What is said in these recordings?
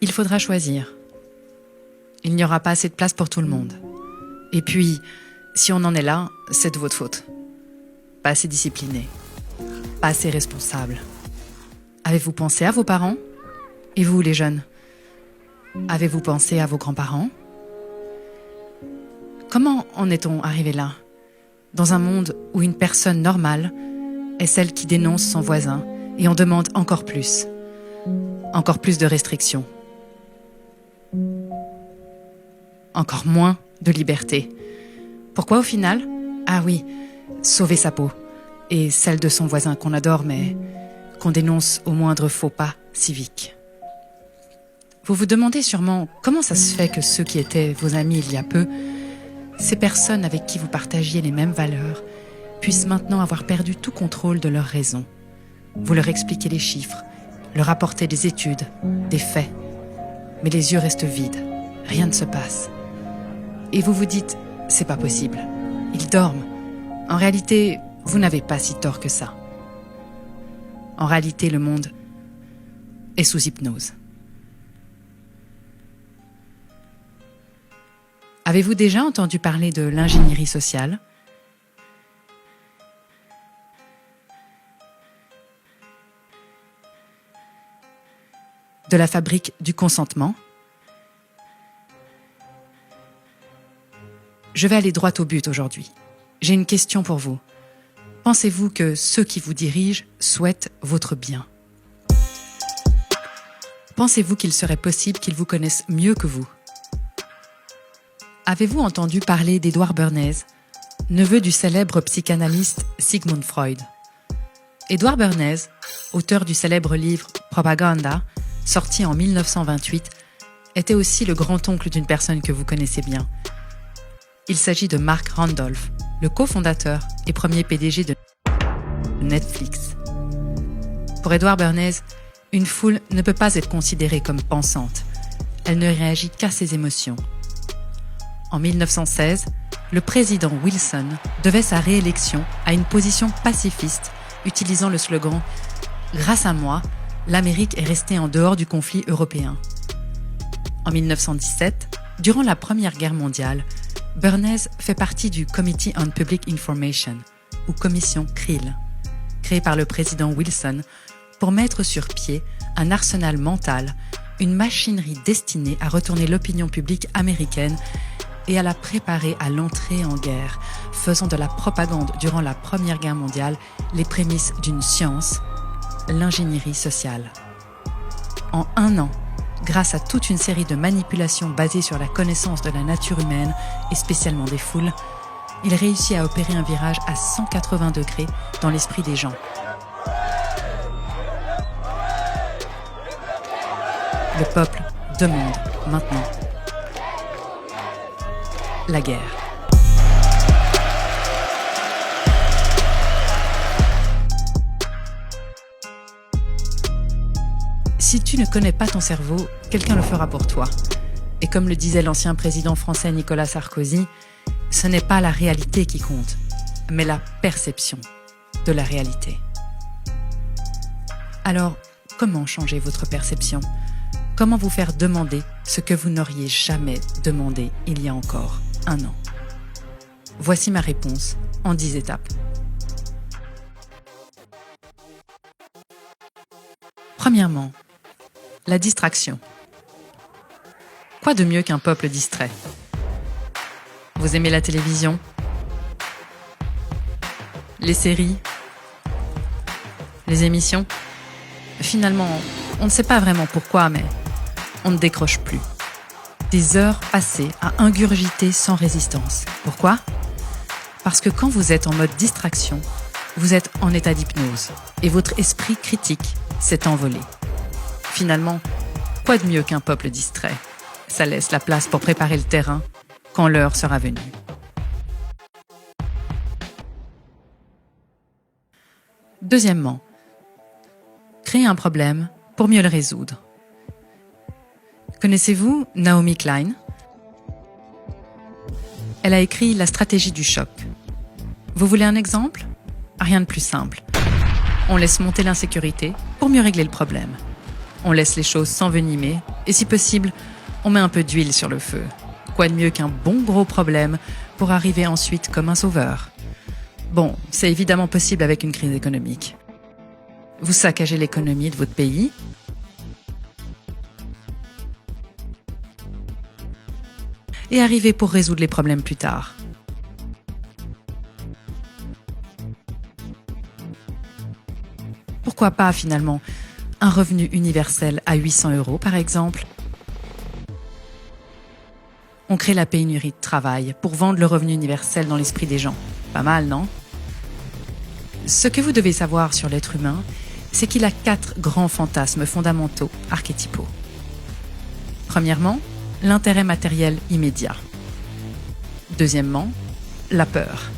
Il faudra choisir. Il n'y aura pas assez de place pour tout le monde. Et puis, si on en est là, c'est de votre faute. Pas assez discipliné. Pas assez responsable. Avez-vous pensé à vos parents? Et vous, les jeunes? Avez-vous pensé à vos grands-parents? Comment en est-on arrivé là? Dans un monde où une personne normale est celle qui dénonce son voisin et on demande encore plus. Encore plus de restrictions. Encore moins de liberté. Pourquoi au final? Ah oui, sauver sa peau. Et celle de son voisin qu'on adore mais qu'on dénonce au moindre faux pas civique. Vous vous demandez sûrement comment ça se fait que ceux qui étaient vos amis il y a peu, ces personnes avec qui vous partagiez les mêmes valeurs, puissent maintenant avoir perdu tout contrôle de leurs raisons. Vous leur expliquez les chiffres, leur apportez des études, des faits. Mais les yeux restent vides, rien ne se passe. Et vous vous dites, c'est pas possible, ils dorment. En réalité, vous n'avez pas si tort que ça. En réalité, le monde est sous hypnose. Avez-vous déjà entendu parler de l'ingénierie sociale? De la fabrique du consentement? Je vais aller droit au but aujourd'hui. J'ai une question pour vous. Pensez-vous que ceux qui vous dirigent souhaitent votre bien? Pensez-vous qu'il serait possible qu'ils vous connaissent mieux que vous? Avez-vous entendu parler d'Edouard Bernays, neveu du célèbre psychanalyste Sigmund Freud? Edouard Bernays, auteur du célèbre livre Propaganda, sorti en 1928, était aussi le grand-oncle d'une personne que vous connaissez bien. Il s'agit de Mark Randolph, le cofondateur et premier PDG de Netflix. Pour Edouard Bernays, une foule ne peut pas être considérée comme pensante. Elle ne réagit qu'à ses émotions. En 1916, le président Wilson devait sa réélection à une position pacifiste, utilisant le slogan « Grâce à moi, l'Amérique est restée en dehors du conflit européen ». En 1917, durant la Première Guerre mondiale, Bernays fait partie du Committee on Public Information, ou commission CRIL, créée par le président Wilson pour mettre sur pied un arsenal mental, une machinerie destinée à retourner l'opinion publique américaine et à la préparer à l'entrée en guerre, faisant de la propagande durant la Première Guerre mondiale les prémices d'une science, l'ingénierie sociale. En un an, grâce à toute une série de manipulations basées sur la connaissance de la nature humaine et spécialement des foules, il réussit à opérer un virage à 180 degrés dans l'esprit des gens. Le peuple demande maintenant la guerre. Si tu ne connais pas ton cerveau, quelqu'un le fera pour toi. Et comme le disait l'ancien président français Nicolas Sarkozy, ce n'est pas la réalité qui compte, mais la perception de la réalité. Alors, comment changer votre perception? Comment vous faire demander ce que vous n'auriez jamais demandé il y a encore un an? Voici ma réponse en 10 étapes. Premièrement, la distraction. Quoi de mieux qu'un peuple distrait? Vous aimez la télévision? Les séries? Les émissions? Finalement, on ne sait pas vraiment pourquoi, mais on ne décroche plus. Des heures passées à ingurgiter sans résistance. Pourquoi? Parce que quand vous êtes en mode distraction, vous êtes en état d'hypnose et votre esprit critique s'est envolé. Finalement, quoi de mieux qu'un peuple distrait? Ça laisse la place pour préparer le terrain quand l'heure sera venue. Deuxièmement, créer un problème pour mieux le résoudre. Connaissez-vous Naomi Klein? Elle a écrit La stratégie du choc. Vous voulez un exemple? Rien de plus simple. On laisse monter l'insécurité pour mieux régler le problème. On laisse les choses s'envenimer et si possible, on met un peu d'huile sur le feu. Quoi de mieux qu'un bon gros problème pour arriver ensuite comme un sauveur? Bon, c'est évidemment possible avec une crise économique. Vous saccagez l'économie de votre pays, et arrivez pour résoudre les problèmes plus tard. Pourquoi pas finalement un revenu universel à 800 € par exemple? On crée la pénurie de travail pour vendre le revenu universel dans l'esprit des gens. Pas mal, non? Ce que vous devez savoir sur l'être humain, c'est qu'il a 4 grands fantasmes fondamentaux archétypaux. Premièrement, l'intérêt matériel immédiat. Deuxièmement, la peur.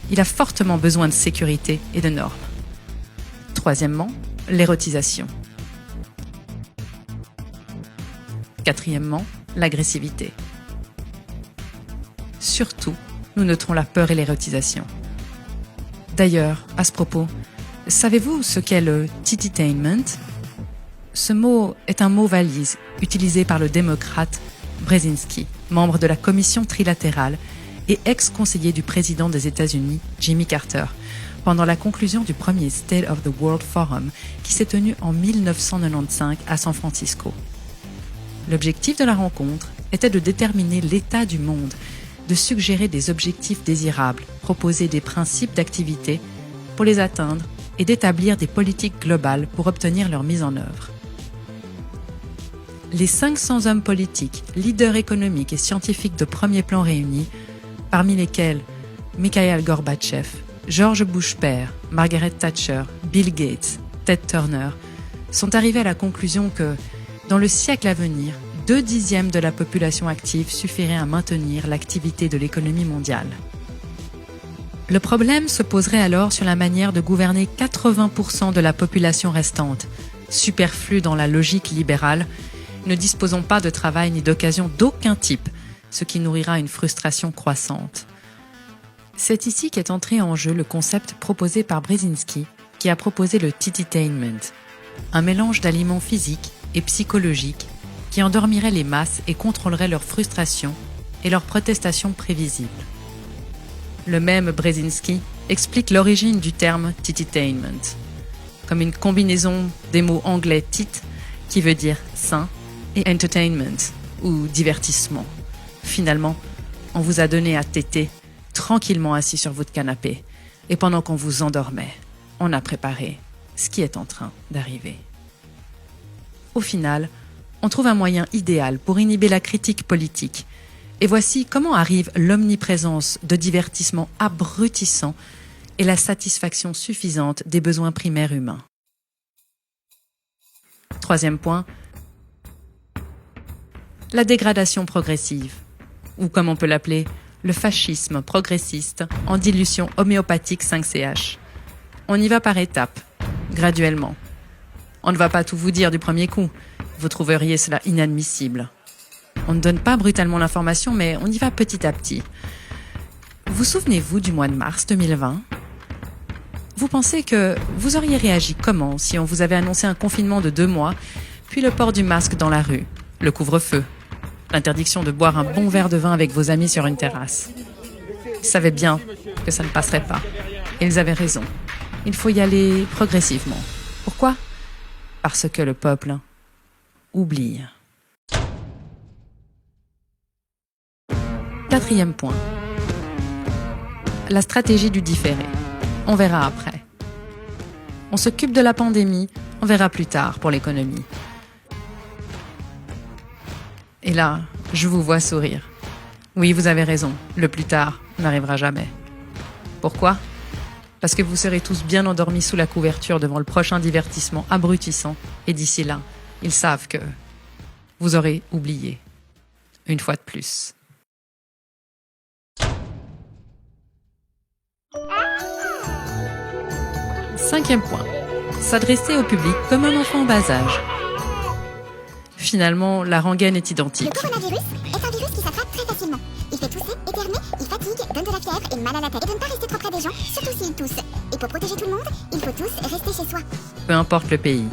Il a fortement besoin de sécurité et de normes. Troisièmement, l'érotisation. Quatrièmement, l'agressivité. Surtout, nous noterons la peur et l'érotisation. D'ailleurs, à ce propos, savez-vous ce qu'est le tititainment? Ce mot est un mot valise utilisé par le démocrate Brzezinski, membre de la commission trilatérale et ex-conseiller du président des États-Unis, Jimmy Carter, pendant la conclusion du premier State of the World Forum qui s'est tenu en 1995 à San Francisco. L'objectif de la rencontre était de déterminer l'état du monde, de suggérer des objectifs désirables, proposer des principes d'activité pour les atteindre et d'établir des politiques globales pour obtenir leur mise en œuvre. Les 500 hommes politiques, leaders économiques et scientifiques de premier plan réunis, parmi lesquels Mikhail Gorbatchev, George Bush père, Margaret Thatcher, Bill Gates, Ted Turner, sont arrivés à la conclusion que, dans le siècle à venir, 2/10 de la population active suffirait à maintenir l'activité de l'économie mondiale. Le problème se poserait alors sur la manière de gouverner 80% de la population restante, superflue dans la logique libérale, ne disposant pas de travail ni d'occasion d'aucun type, ce qui nourrira une frustration croissante. C'est ici qu'est entré en jeu le concept proposé par Brzezinski, qui a proposé le tititainment, un mélange d'aliments physiques et psychologiques qui endormirait les masses et contrôlerait leur frustration et leurs protestations prévisibles. Le même Brzezinski explique l'origine du terme tititainment, comme une combinaison des mots anglais tit, qui veut dire sain, et entertainment, ou divertissement. Finalement, on vous a donné à téter, tranquillement assis sur votre canapé, et pendant qu'on vous endormait, on a préparé ce qui est en train d'arriver. Au final, on trouve un moyen idéal pour inhiber la critique politique. Et voici comment arrive l'omniprésence de divertissements abrutissants et la satisfaction suffisante des besoins primaires humains. Troisième point, la dégradation progressive, ou comme on peut l'appeler, le fascisme progressiste en dilution homéopathique 5CH. On y va par étapes, graduellement. On ne va pas tout vous dire du premier coup, vous trouveriez cela inadmissible. On ne donne pas brutalement l'information, mais on y va petit à petit. Vous souvenez-vous du mois de mars 2020 ? Vous pensez que vous auriez réagi comment si on vous avait annoncé un confinement de 2 mois, puis le port du masque dans la rue, le couvre-feu, l'interdiction de boire un bon verre de vin avec vos amis sur une terrasse ? Ils savaient bien que ça ne passerait pas. Et ils avaient raison. Il faut y aller progressivement. Pourquoi ? Parce que le peuple oublie. Quatrième point. La stratégie du différé. On verra après. On s'occupe de la pandémie, on verra plus tard pour l'économie. Et là, je vous vois sourire. Oui, vous avez raison, le plus tard n'arrivera jamais. Pourquoi ? Parce que vous serez tous bien endormis sous la couverture devant le prochain divertissement abrutissant, et d'ici là, ils savent que vous aurez oublié. Une fois de plus. Cinquième point. S'adresser au public comme un enfant en bas âge. Finalement, la rengaine est identique. Le coronavirus est un virus qui s'attrape très facilement. Il fait tousser, éternuer, il fatigue, donne de la fièvre et mal à la tête. Et de ne pas rester trop près des gens, surtout s'ils toussent. Et pour protéger tout le monde, il faut tous rester chez soi. peu importe le pays.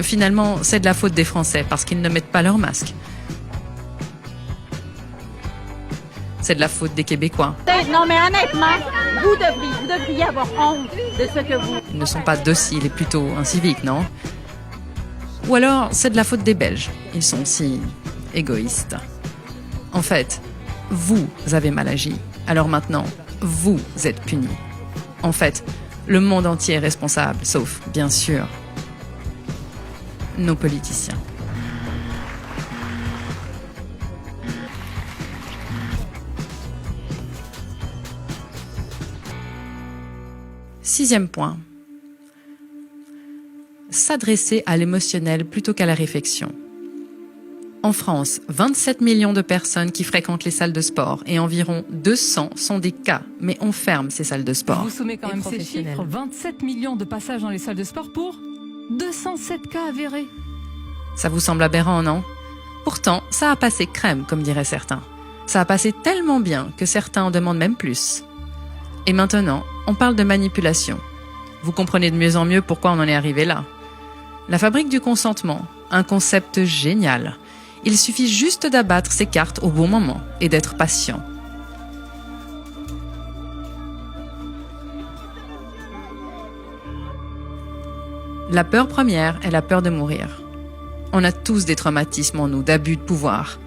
Finalement, c'est de la faute des Français parce qu'ils ne mettent pas leur masque. C'est de la faute des Québécois. Non mais honnêtement, vous devriez avoir honte de ce que vous... Ils ne sont pas dociles et plutôt inciviques, non? Ou alors, c'est de la faute des Belges. Ils sont si égoïstes. En fait, vous avez mal agi. Alors maintenant, vous êtes punis. En fait, le monde entier est responsable, sauf, bien sûr, nos politiciens. Sixième point. S'adresser à l'émotionnel plutôt qu'à la réflexion. En France, 27 millions de personnes qui fréquentent les salles de sport et environ 200 sont des cas, mais on ferme ces salles de sport. Je vous soumets quand même ces chiffres. 27 millions de passages dans les salles de sport pour 207 cas avérés. Ça vous semble aberrant, non? Pourtant, ça a passé crème, comme diraient certains. Ça a passé tellement bien que certains en demandent même plus. Et maintenant, on parle de manipulation. Vous comprenez de mieux en mieux pourquoi on en est arrivé là. La fabrique du consentement, un concept génial. Il suffit juste d'abattre ses cartes au bon moment et d'être patient. La peur première est la peur de mourir. On a tous des traumatismes en nous d'abus de pouvoir.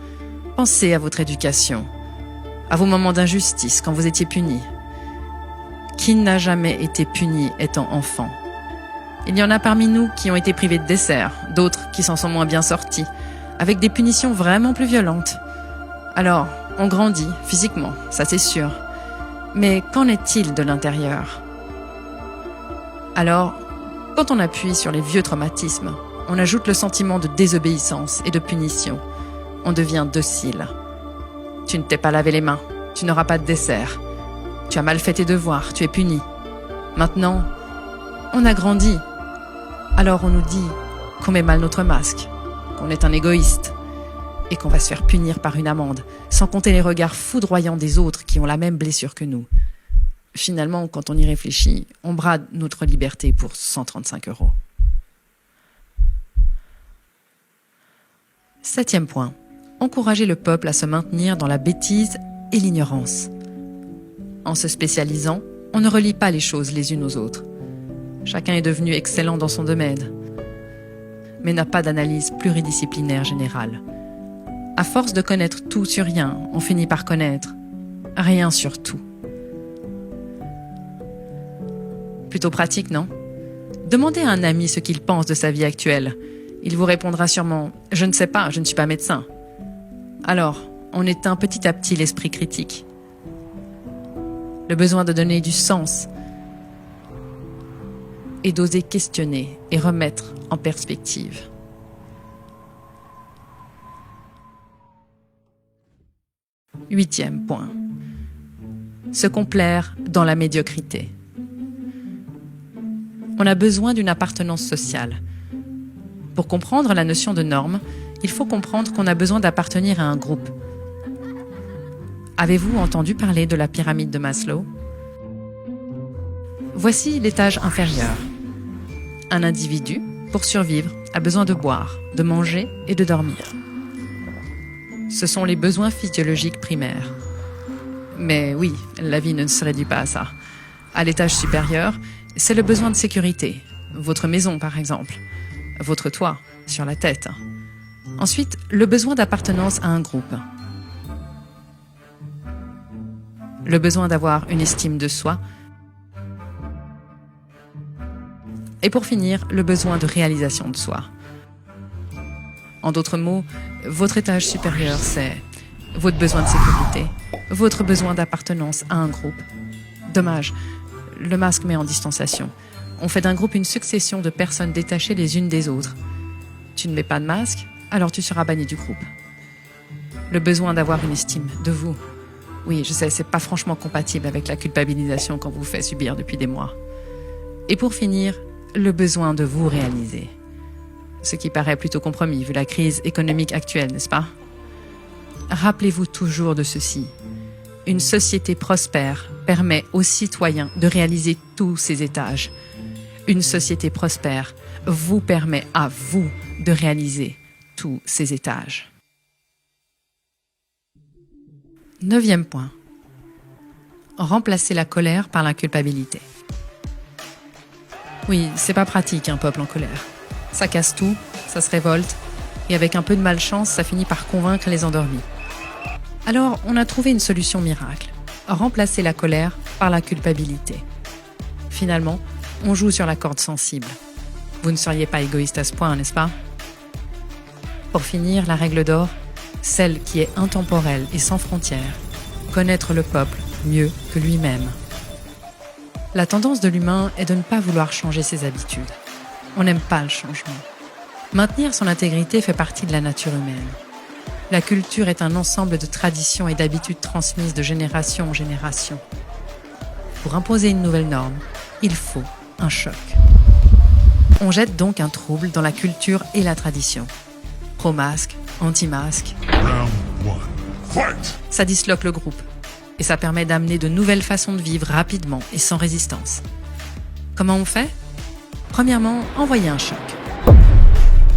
Pensez à votre éducation, à vos moments d'injustice quand vous étiez punis. Qui n'a jamais été puni étant enfant? Il y en a parmi nous qui ont été privés de dessert, d'autres qui s'en sont moins bien sortis, avec des punitions vraiment plus violentes. Alors, on grandit physiquement, ça c'est sûr. Mais qu'en est-il de l'intérieur? Alors, quand on appuie sur les vieux traumatismes, on ajoute le sentiment de désobéissance et de punition. On devient docile. Tu ne t'es pas lavé les mains, tu n'auras pas de dessert. Tu as mal fait tes devoirs, tu es puni. Maintenant, on a grandi. Alors on nous dit qu'on met mal notre masque, qu'on est un égoïste et qu'on va se faire punir par une amende, sans compter les regards foudroyants des autres qui ont la même blessure que nous. Finalement, quand on y réfléchit, on brade notre liberté pour 135 €. Septième point. Encourager le peuple à se maintenir dans la bêtise et l'ignorance. En se spécialisant, on ne relie pas les choses les unes aux autres. Chacun est devenu excellent dans son domaine, mais n'a pas d'analyse pluridisciplinaire générale. À force de connaître tout sur rien, on finit par connaître rien sur tout. Plutôt pratique, non? Demandez à un ami ce qu'il pense de sa vie actuelle. Il vous répondra sûrement « Je ne sais pas, je ne suis pas médecin ». Alors, on éteint petit à petit l'esprit critique. Le besoin de donner du sens et d'oser questionner et remettre en perspective. Huitième point. Se complaire dans la médiocrité. On a besoin d'une appartenance sociale. Pour comprendre la notion de norme, il faut comprendre qu'on a besoin d'appartenir à un groupe. Avez-vous entendu parler de la pyramide de Maslow? Voici l'étage inférieur. Un individu, pour survivre, a besoin de boire, de manger et de dormir. Ce sont les besoins physiologiques primaires. Mais oui, la vie ne se réduit pas à ça. À l'étage supérieur, c'est le besoin de sécurité. Votre maison, par exemple. Votre toit, sur la tête. Ensuite, le besoin d'appartenance à un groupe. Le besoin d'avoir une estime de soi. Et pour finir, le besoin de réalisation de soi. En d'autres mots, votre étage supérieur, c'est votre besoin de sécurité, votre besoin d'appartenance à un groupe. Dommage, le masque met en distanciation. On fait d'un groupe une succession de personnes détachées les unes des autres. Tu ne mets pas de masque, alors tu seras banni du groupe. Le besoin d'avoir une estime de vous. Oui, je sais, c'est pas franchement compatible avec la culpabilisation qu'on vous fait subir depuis des mois. Et pour finir, le besoin de vous réaliser. Ce qui paraît plutôt compromis vu la crise économique actuelle, n'est-ce pas? Rappelez-vous toujours de ceci. Une société prospère permet aux citoyens de réaliser tous ces étages. Une société prospère vous permet à vous de réaliser tous ces étages. 9e point. Remplacer la colère par la culpabilité. Oui, c'est pas pratique un peuple en colère. Ça casse tout, ça se révolte, et avec un peu de malchance, ça finit par convaincre les endormis. Alors, on a trouvé une solution miracle. Remplacer la colère par la culpabilité. Finalement, on joue sur la corde sensible. Vous ne seriez pas égoïste à ce point, n'est-ce pas? Pour finir, la règle d'or, celle qui est intemporelle et sans frontières, connaître le peuple mieux que lui-même. La tendance de l'humain est de ne pas vouloir changer ses habitudes. On n'aime pas le changement. Maintenir son intégrité fait partie de la nature humaine. La culture est un ensemble de traditions et d'habitudes transmises de génération en génération. Pour imposer une nouvelle norme, il faut un choc. On jette donc un trouble dans la culture et la tradition. Pro-masque, anti-masque. Ça disloque le groupe et ça permet d'amener de nouvelles façons de vivre rapidement et sans résistance. Comment on fait? Premièrement, envoyer un choc.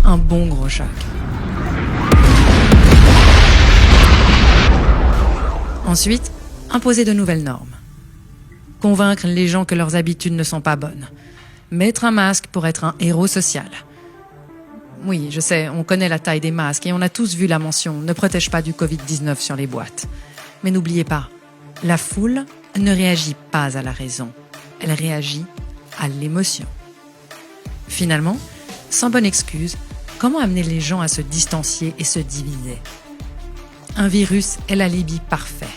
Un bon gros choc. Ensuite, imposer de nouvelles normes. Convaincre les gens que leurs habitudes ne sont pas bonnes. Mettre un masque pour être un héros social. Oui, je sais, on connaît la taille des masques et on a tous vu la mention « Ne protège pas du Covid-19 » sur les boîtes. Mais n'oubliez pas, la foule ne réagit pas à la raison. Elle réagit à l'émotion. Finalement, sans bonne excuse, comment amener les gens à se distancier et se diviser? Un virus est l'alibi parfait.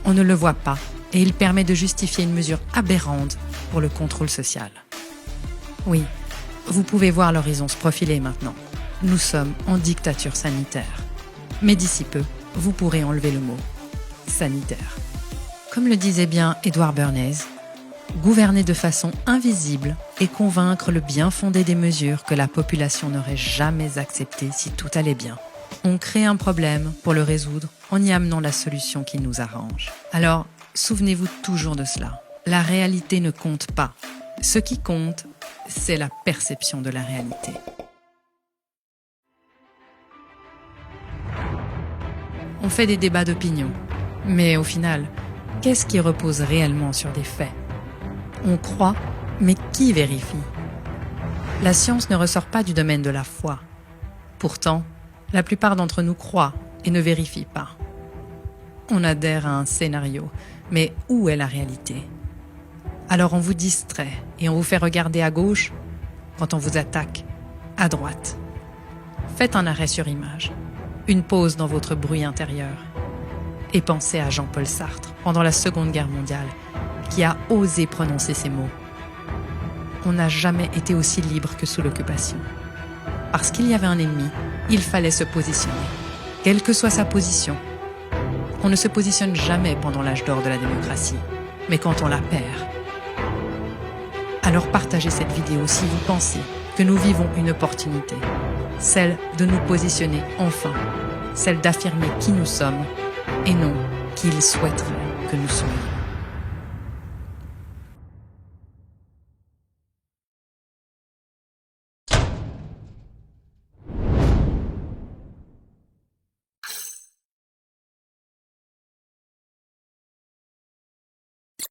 On ne le voit pas et il permet de justifier une mesure aberrante pour le contrôle social. Oui, vous pouvez voir l'horizon se profiler maintenant. Nous sommes en dictature sanitaire. Mais d'ici peu, vous pourrez enlever le mot « sanitaire ». Comme le disait bien Edward Bernays, gouverner de façon invisible et convaincre le bien fondé des mesures que la population n'aurait jamais acceptées si tout allait bien. On crée un problème pour le résoudre en y amenant la solution qui nous arrange. Alors, souvenez-vous toujours de cela. La réalité ne compte pas. Ce qui compte, c'est la perception de la réalité. On fait des débats d'opinion, mais au final, qu'est-ce qui repose réellement sur des faits? On croit, mais qui vérifie? La science ne ressort pas du domaine de la foi. Pourtant, la plupart d'entre nous croient et ne vérifient pas. On adhère à un scénario, mais où est la réalité? Alors on vous distrait et on vous fait regarder à gauche quand on vous attaque à droite. Faites un arrêt sur image, une pause dans votre bruit intérieur et pensez à Jean-Paul Sartre pendant la Seconde Guerre mondiale qui a osé prononcer ces mots. On n'a jamais été aussi libre que sous l'occupation. Parce qu'il y avait un ennemi, il fallait se positionner, quelle que soit sa position. On ne se positionne jamais pendant l'âge d'or de la démocratie, mais quand on la perd. Alors partagez cette vidéo si vous pensez que nous vivons une opportunité, celle de nous positionner enfin, celle d'affirmer qui nous sommes et non qui il souhaiterait que nous soyons.